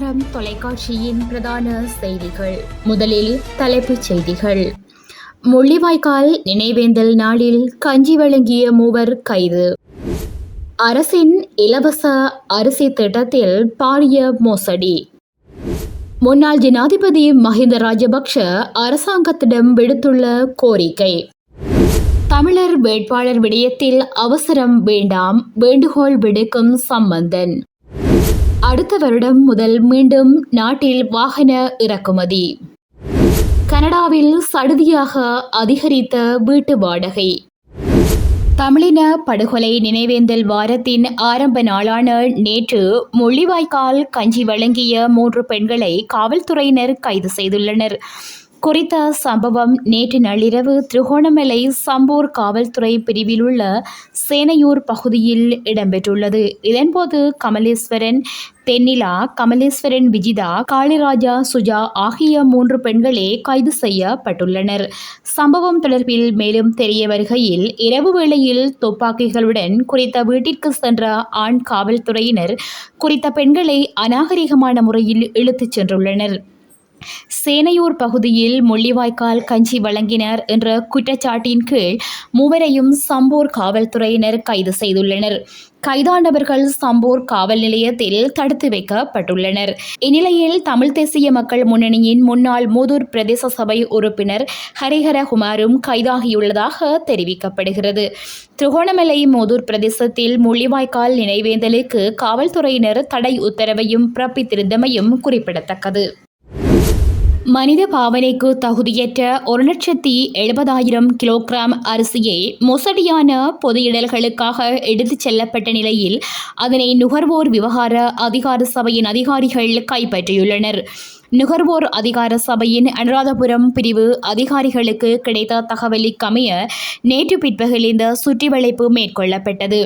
அதிகாரம் தொலைக்காட்சியின் பிரதான செய்திகள். முதலில் தலைப்புச் செய்திகள். முள்ளிவாய்க்கால் நினைவேந்தல் நாளில் கஞ்சி வழங்கிய மூவர் கைது. அரசின் இலவச அரிசி திட்டத்தில் பாரிய மோசடி. முன்னாள் ஜனாதிபதி மஹிந்த ராஜபக்ஷ அரசாங்கத்திடம் விடுத்துள்ள கோரிக்கை. தமிழர் வேட்பாளர் விடயத்தில் அவசரம் வேண்டாம், வேண்டுகோள் விடுக்கும் சம்பந்தன். அடுத்த வருடம் முதல் மீண்டும் நாட்டில் வாகன இறக்குமதி. கனடாவில் சடுதியாக அதிகரித்த வீட்டு வாடகை. தமிழின படுகொலை நினைவேந்தல் வாரத்தின் ஆரம்ப நாளான நேற்று முள்ளிவாய்க்கால் கஞ்சி வழங்கிய 3 பெண்களை காவல்துறையினர் கைது செய்துள்ளனர். குறித்த சம்பவம் நேற்று நள்ளிரவு திருகோணமலை சம்பூர் காவல்துறை பிரிவில் உள்ள சேனையூர் பகுதியில் இடம்பெற்றுள்ளது. இதன்போது கமலேஸ்வரன் தென்னிலா, கமலேஸ்வரன் விஜிதா, காளிராஜா சுஜா ஆகிய 3 பெண்களே கைது செய்யப்பட்டுள்ளனர். சம்பவம் தொடர்பில் மேலும் தெரிய வருகையில், இரவு வேளையில் துப்பாக்கிகளுடன் குறித்த வீட்டிற்கு சென்ற ஆண் காவல்துறையினர் குறித்த பெண்களை அநாகரிகமான முறையில் இழுத்துச் சென்றுள்ளனர். சேனையூர் பகுதியில் முள்ளிவாய்க்கால் கஞ்சி வழங்கினர் என்ற குற்றச்சாட்டின் கீழ் 3வரையும் சம்பூர் காவல்துறையினர் கைது செய்துள்ளனர். கைதானவர்கள் சம்பூர் காவல் நிலையத்தில் தடுத்து வைக்கப்பட்டுள்ளனர். இந்நிலையில் தமிழ் தேசிய மக்கள் முன்னணியின் முன்னாள் மூதூர் பிரதேச சபை உறுப்பினர் ஹரிஹரகுமாரும் கைதாகியுள்ளதாக தெரிவிக்கப்படுகிறது. திருகோணமலை மூதூர் பிரதேசத்தில் முள்ளிவாய்க்கால் நினைவேந்தலுக்கு காவல்துறையினர் தடை உத்தரவையும் பிறப்பித்திருந்தமையும் குறிப்பிடத்தக்கது. மனித பாவனைக்கு தகுதியற்ற 1,70,000 கிலோகிராம் அரிசியை மோசடியான பொதியிடல்களுக்காக எடுத்துச் செல்லப்பட்ட நிலையில் அதனை நுகர்வோர் விவகார அதிகார சபையின் அதிகாரிகள் கைப்பற்றியுள்ளனர். நுகர்வோர் அதிகார சபையின் அனுராதபுரம் பிரிவு அதிகாரிகளுக்கு கிடைத்த தகவலுக்கமைய நேற்று பிற்பகல் இந்த சுற்றிவளைப்பு மேற்கொள்ளப்பட்டது.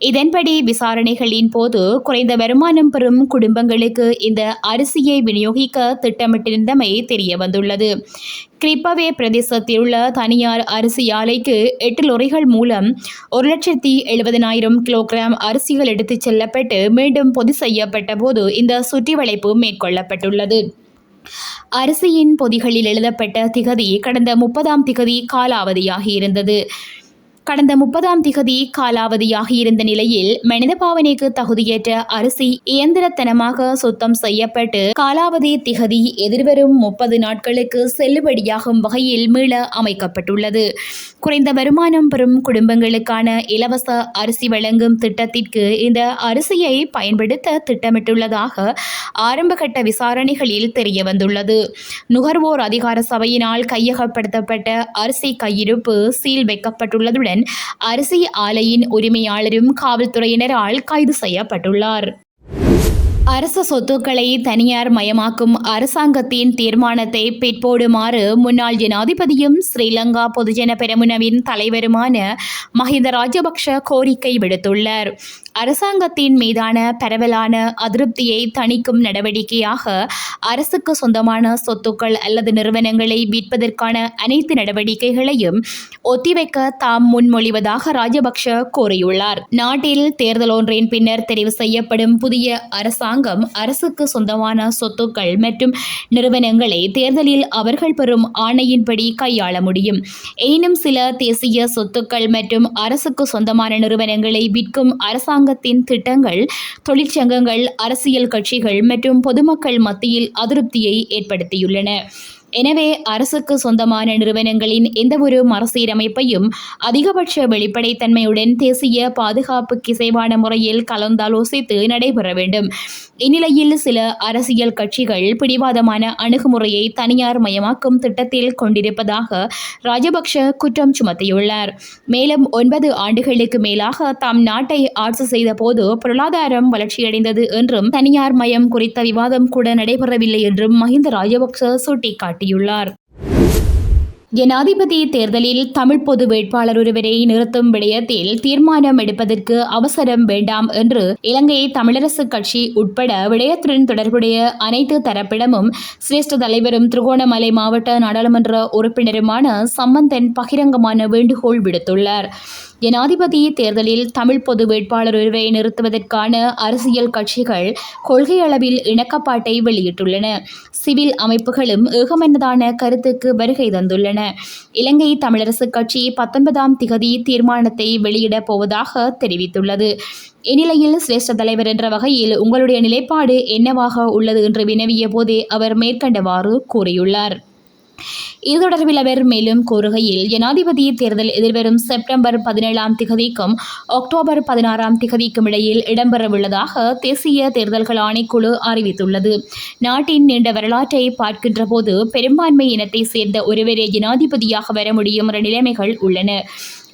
இதன்படி விசாரணைகளின் போது குறைந்த வருமானம் பெறும் குடும்பங்களுக்கு இந்த அரிசியை விநியோகிக்க திட்டமிட்டிருந்தமை தெரியவந்துள்ளது. கிரிப்பவே பிரதேசத்தில் உள்ள தனியார் அரிசி ஆலைக்கு 8 லொரிகள் மூலம் 1,70,000 கிலோகிராம் அரிசிகள் எடுத்துச் செல்லப்பட்டு மீண்டும் பொதி செய்யப்பட்ட போது இந்த சுற்றிவளைப்பு மேற்கொள்ளப்பட்டுள்ளது. அரிசியின் பொதிகளில் எழுதப்பட்ட திகதி கடந்த 30ஆம் திகதி காலாவதியாகியிருந்தது. கடந்த 30ஆம் திகதி காலாவதியாகியிருந்த நிலையில் மனித பாவனைக்கு தகுதியற்ற அரிசி இயந்திரத்தனமாக சுத்தம் செய்யப்பட்டு காலாவதி திகதி எதிர்வரும் 30 நாட்களுக்கு செல்லுபடியாகும் வகையில் மீள அமைக்கப்பட்டுள்ளது. குறைந்த வருமானம் பெறும் குடும்பங்களுக்கான இலவச அரிசி வழங்கும் திட்டத்திற்கு இந்த அரிசியை பயன்படுத்த திட்டமிட்டுள்ளதாக ஆரம்பகட்ட விசாரணைகளில் தெரியவந்துள்ளது. நுகர்வோர் அதிகார சபையினால் கையகப்படுத்தப்பட்ட அரிசி கையிருப்பு சீல் வைக்கப்பட்டுள்ளதுடன் அரிசி ஆலையின் உரிமையாளரும் காவல்துறையினரால் கைது செய்யப்பட்டுள்ளார். அரச சொத்துக்களை தனியார் மயமாக்கும் அரசாங்கத்தின் தீர்மானத்தை பிற்போடுமாறு முன்னாள் ஜனாதிபதியும் ஸ்ரீலங்கா பொதுஜன பெரமுனவின் தலைவருமான மஹிந்த ராஜபக்ஷ கோரிக்கை விடுத்துள்ளார். அரசாங்கத்தின் மீதான பரவலான அதிருப்தியை தணிக்கும் நடவடிக்கையாக அரசுக்கு சொந்தமான சொத்துக்கள் அல்லது நிறுவனங்களை விற்பதற்கான அனைத்து நடவடிக்கைகளையும் ஒத்திவைக்க தாம் முன்மொழிவதாக ராஜபக்ஷ கூறியுள்ளார். நாட்டில் தேர்தல் ஒன்றின் பின்னர் தெரிவு செய்யப்படும் புதிய அரசாங்கம் அரசுக்கு சொந்தமான சொத்துக்கள் மற்றும் நிறுவனங்களை தேர்தலில் அவர்கள் பெறும் ஆணையின்படி கையாள முடியும். எனினும் சில தேசிய சொத்துக்கள் மற்றும் அரசுக்கு சொந்தமான நிறுவனங்களை விற்கும் அரசாங்கத்தின் திட்டங்கள் தொழிற்சங்கங்கள், அரசியல் கட்சிகள் மற்றும் பொதுமக்கள் மத்தியில் அதிருப்தியை ஏற்படுத்தியுள்ளன. எனவே அரசுக்கு சொந்தமான நிறுவனங்களின் எந்தவொரு மறுசீரமைப்பையும் அதிகபட்ச வெளிப்படைத்தன்மையுடன் தேசிய பாதுகாப்புக்கு இசைவான முறையில் கலந்தாலோசித்து நடைபெற வேண்டும். இந்நிலையில் சில அரசியல் கட்சிகள் பிடிவாதமான அணுகுமுறையை தனியார் மயமாக்கும் திட்டத்தில் கொண்டிருப்பதாக ராஜபக்ஷ குற்றம் சுமத்தியுள்ளார். மேலும் 9 ஆண்டுகளுக்கு மேலாக தாம் நாட்டை ஆட்சி செய்த போது பொருளாதாரம் வளர்ச்சியடைந்தது என்றும் தனியார் மயம் குறித்த விவாதம் கூட நடைபெறவில்லை என்றும் மஹிந்த ராஜபக்ஷ சுட்டிக்காட்டியுள்ளார். ஜனாதிபதி தேர்தலில் தமிழ் பொது வேட்பாளர் ஒருவரை நிறுத்தும் விடயத்தில் தீர்மானம் எடுப்பதற்கு அவசரம் வேண்டாம் என்று இலங்கை தமிழரசுக் கட்சி உட்பட விடயத்துடன் தொடர்புடைய அனைத்து தரப்பிடமும் சிரேஷ்ட தலைவரும் திருகோணமலை மாவட்ட நாடாளுமன்ற உறுப்பினருமான சம்பந்தன் பகிரங்கமான வேண்டுகோள் விடுத்துள்ளார். ஜனாதிபதி தேர்தலில் தமிழ் பொது வேட்பாளர் ஒருவரை நிறுத்துவதற்கான அரசியல் கட்சிகள் கொள்கை அளவில் இணக்கப்பாட்டை வெளியிட்டுள்ளன. சிவில் அமைப்புகளும் ஏகமனதான கருத்துக்கு வருகை தந்துள்ளன. இலங்கை தமிழரசுக் கட்சி 19ஆம் திகதி தீர்மானத்தை வெளியிடப் போவதாக தெரிவித்துள்ளது. இந்நிலையில் சிரேஷ்ட தலைவர் என்ற வகையில் உங்களுடைய நிலைப்பாடு என்னவாக உள்ளது என்று வினவிய போதே அவர் மேற்கண்டவாறு கூறியுள்ளார். இது தொடர்பில் அவர் மேலும் கூறுகையில், ஜனாதிபதி தேர்தல் எதிர்வரும் செப்டம்பர் 17ஆம் திகதிக்கும் அக்டோபர் 16ஆம் திகதிக்கும் இடையில் இடம்பெறவுள்ளதாக தேசிய தேர்தல்கள் ஆணைக்குழு அறிவித்துள்ளது. நாட்டின் நீண்ட வரலாற்றை பார்க்கின்ற போது பெரும்பான்மை இனத்தை சேர்ந்த ஒருவரே ஜனாதிபதியாக வர முடியும் என்ற நிலைமைகள் உள்ளன.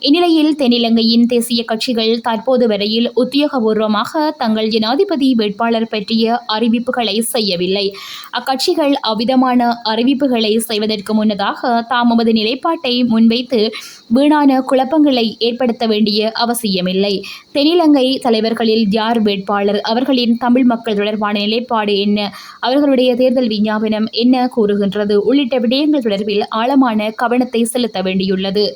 இந்நிலையில் தென்னிலங்கையின் தேசிய கட்சிகள் தற்போது வரையில் உத்தியோகபூர்வமாக தங்கள் ஜனாதிபதி வேட்பாளர் பற்றிய அறிவிப்புகளை செய்யவில்லை. அக்கட்சிகள் அவ்விதமான அறிவிப்புகளை செய்வதற்கு முன்னதாக தாமது நிலைப்பாட்டை முன்வைத்து வீணான குழப்பங்களை ஏற்படுத்த வேண்டிய அவசியமில்லை. தென்னிலங்கை தலைவர்களில் யார் வேட்பாளர், அவர்களின் தமிழ் மக்கள் தொடர்பான நிலைப்பாடு என்ன, அவர்களுடைய தேர்தல் விஞ்ஞாபனம் என்ன கூறுகின்றது உள்ளிட்ட விடயங்கள் தொடர்பில் ஆழமான கவனத்தை செலுத்த வேண்டியுள்ளது.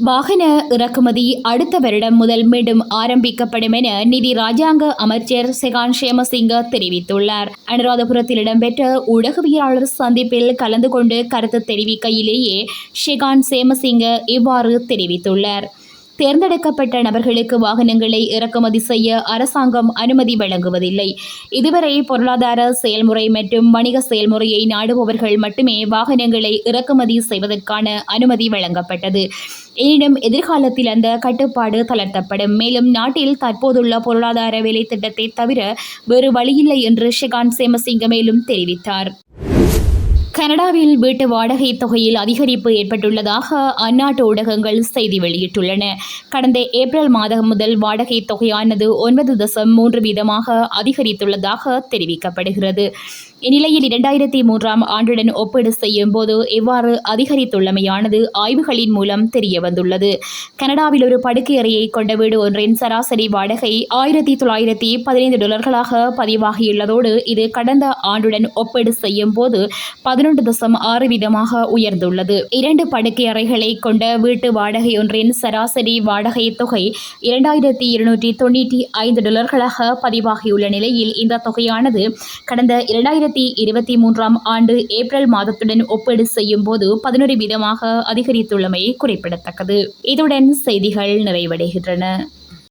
வாகன இறக்குமதி அடுத்த வருடம் முதல் மீண்டும் ஆரம்பிக்கப்படும் என நிதி ராஜாங்க அமைச்சர் செகான் சேமசிங்க தெரிவித்துள்ளார். அனுராதபுரத்தில் இடம்பெற்ற ஊடகவியலாளர் சந்திப்பில் கலந்து கொண்டு கருத்து தெரிவிக்கையிலேயே செகான் சேமசிங்க இவ்வாறு தெரிவித்துள்ளார். தேர்ந்தெடுக்கப்பட்ட நபர்களுக்கு வாகனங்களை இறக்குமதி செய்ய அரசாங்கம் அனுமதி வழங்குவதில்லை. இதுவரை பொருளாதார செயல்முறை மற்றும் வணிக செயல்முறையை நாடுபவர்கள் மட்டுமே வாகனங்களை இறக்குமதி செய்வதற்கான அனுமதி வழங்கப்பட்டது. எனினும் எதிர்காலத்தில் அந்த கட்டுப்பாடு தளர்த்தப்படும். மேலும் நாட்டில் தற்போதுள்ள பொருளாதார வேலை திட்டத்தை தவிர வேறு வழியில்லை என்று செகான் சேமசிங்க மேலும் தெரிவித்தார். கனடாவில் வீட்டு வாடகை தொகையில் அதிகரிப்பு ஏற்பட்டுள்ளதாக அந்நாட்டு ஊடகங்கள் செய்தி வெளியிட்டுள்ளன. கடந்த ஏப்ரல் மாதம் முதல் வாடகை தொகையானது 9.3% அதிகரித்துள்ளதாக தெரிவிக்கப்படுகிறது. இந்நிலையில் 2003ஆம் ஆண்டுடன் ஒப்பீடு செய்யும் போது இவ்வாறு அதிகரித்துள்ளமையானது ஆய்வுகளின் மூலம் தெரியவந்துள்ளது. கனடாவில் ஒரு படுக்கை அறையை கொண்ட வீடு ஒன்றின் சராசரி வாடகை $1,915 பதிவாகியுள்ளதோடு இது கடந்த ஆண்டுடன் ஒப்பீடு செய்யும் போது 11.6% உயர்ந்துள்ளது. 2 படுக்கை அறைகளை கொண்ட வீட்டு வாடகை ஒன்றின் சராசரி வாடகை தொகை $2,295 பதிவாகியுள்ள நிலையில் இந்த தொகையானது கடந்த 2023ஆம் ஆண்டு ஏப்ரல் மாதத்துடன் ஒப்பீடு செய்யும் போது 11% அதிகரித்துள்ளமை குறிப்பிடத்தக்கது. இதுடன் செய்திகள் நிறைவடைகின்றன.